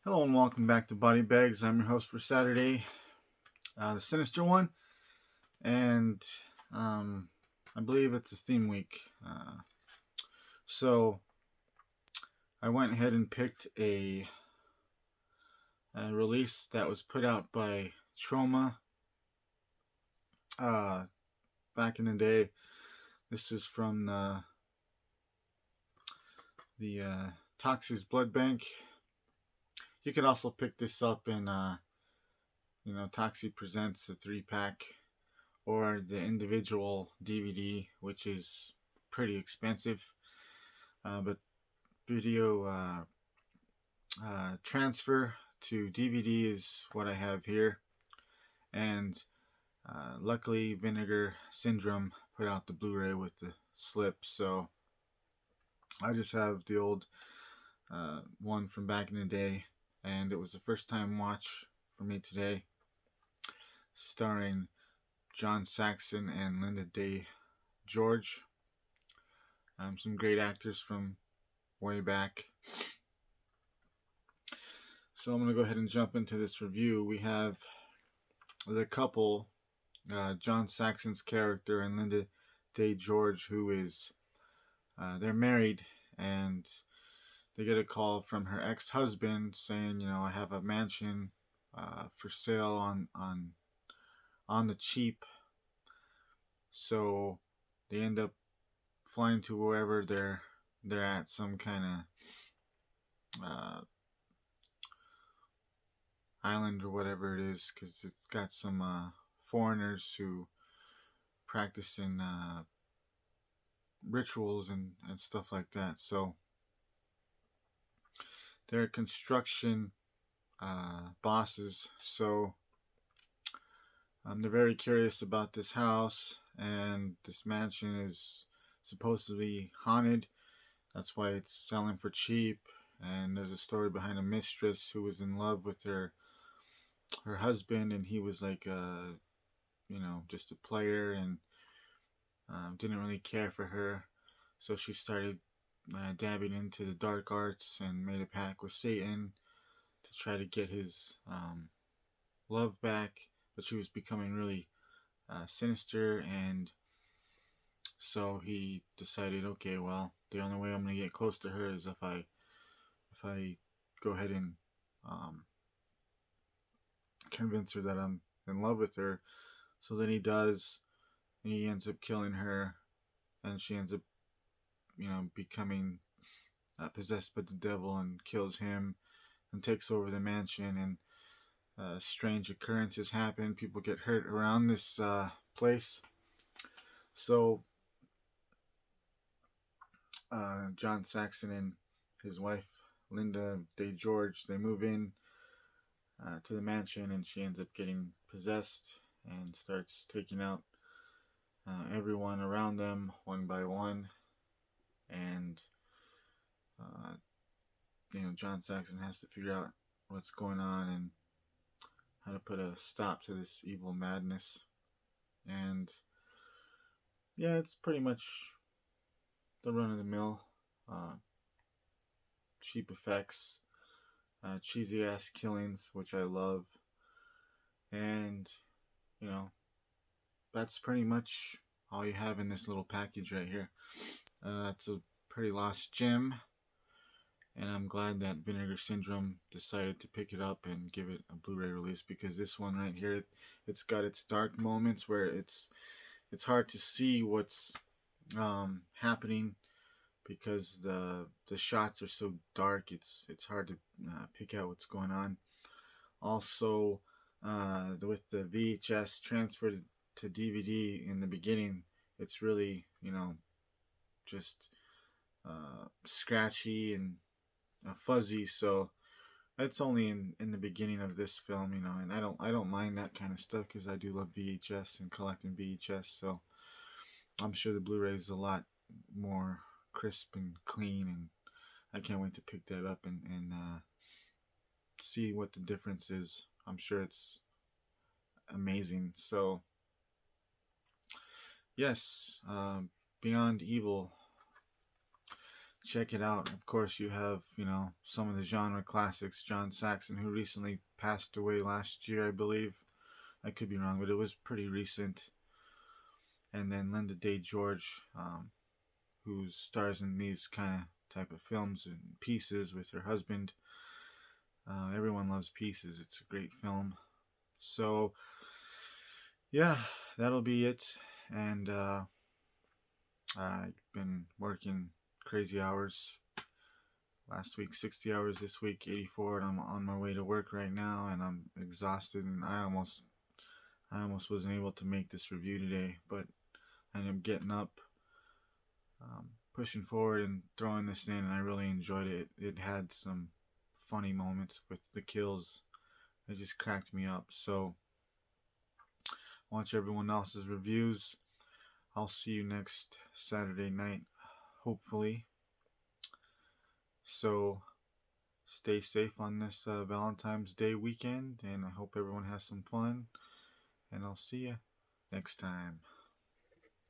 Hello and welcome back to Body Bags. I'm your host for Saturday, the Sinister one, and I believe it's a theme week. So I went ahead and picked a release that was put out by Troma uh, back in the day. This is from the Toxic's Blood Bank. You could also pick this up in Toxic Presents a 3-pack or the individual DVD, which is pretty expensive. But video transfer to DVD is what I have here. And luckily, Vinegar Syndrome put out the Blu-ray with the slip, so I just have the old one from back in the day, and it was the first time watch for me today, starring John Saxon and Lynda George. Some great actors from way back. So I'm going to go ahead and jump into this review. We have the couple, John Saxon's character and Lynda George, who is, they're married, and they get a call from her ex-husband saying, I have a mansion for sale on the cheap. So they end up flying to wherever they're at, some kind of island or whatever it is, because it's got some foreigners who practice in rituals and stuff like that. So they're construction bosses, so they're very curious about this house, and this mansion is supposed to be haunted. That's why it's selling for cheap. And there's a story behind a mistress who was in love with her husband, and he was like just a player, and didn't really care for her. So she started dabbing into the dark arts and made a pact with Satan to try to get his love back. But she was becoming really sinister, and so he decided, okay, well, the only way I'm gonna get close to her is if I go ahead and convince her that I'm in love with her. So then he does, and he ends up killing her, and she ends up, becoming possessed by the devil and kills him and takes over the mansion. And strange occurrences happen. People get hurt around this place. So John Saxon and his wife Lynda George, they move in to the mansion, and she ends up getting possessed and starts taking out everyone around them one by one. And John Saxon has to figure out what's going on and how to put a stop to this evil madness. And yeah, it's pretty much the run of the mill, cheap effects, cheesy ass killings, which I love. And that's pretty much all you have in this little package right here. It's a pretty lost gem, and I'm glad that Vinegar Syndrome decided to pick it up and give it a Blu-ray release, because this one right here, it's got its dark moments where it's hard to see what's happening, because the shots are so dark. It's hard to pick out what's going on. Also, with the VHS transferred to DVD in the beginning, it's really just scratchy and fuzzy. So that's only in the beginning of this film, and I don't mind that kind of stuff, because I do love VHS and collecting VHS. So I'm sure the Blu-ray is a lot more crisp and clean, and I can't wait to pick that up and see what the difference is. I'm sure it's amazing. So yes, Beyond Evil. check it out. Of course, you have, some of the genre classics. John Saxon, who recently passed away last year, I believe. I could be wrong, but it was pretty recent. And then Lynda Day George, who stars in these kind of type of films and Pieces with her husband. Everyone loves Pieces. It's a great film. So yeah, that'll be it. And I've been working crazy hours. Last week 60 hours, this week 84, and I'm on my way to work right now, and I'm exhausted, and I almost wasn't able to make this review today, but I ended up getting up, pushing forward and throwing this in, and I really enjoyed it. It had some funny moments with the kills. It just cracked me up. So watch everyone else's reviews. I'll see you next Saturday night, hopefully. So stay safe on this Valentine's Day weekend, and I hope everyone has some fun. And I'll see you next time.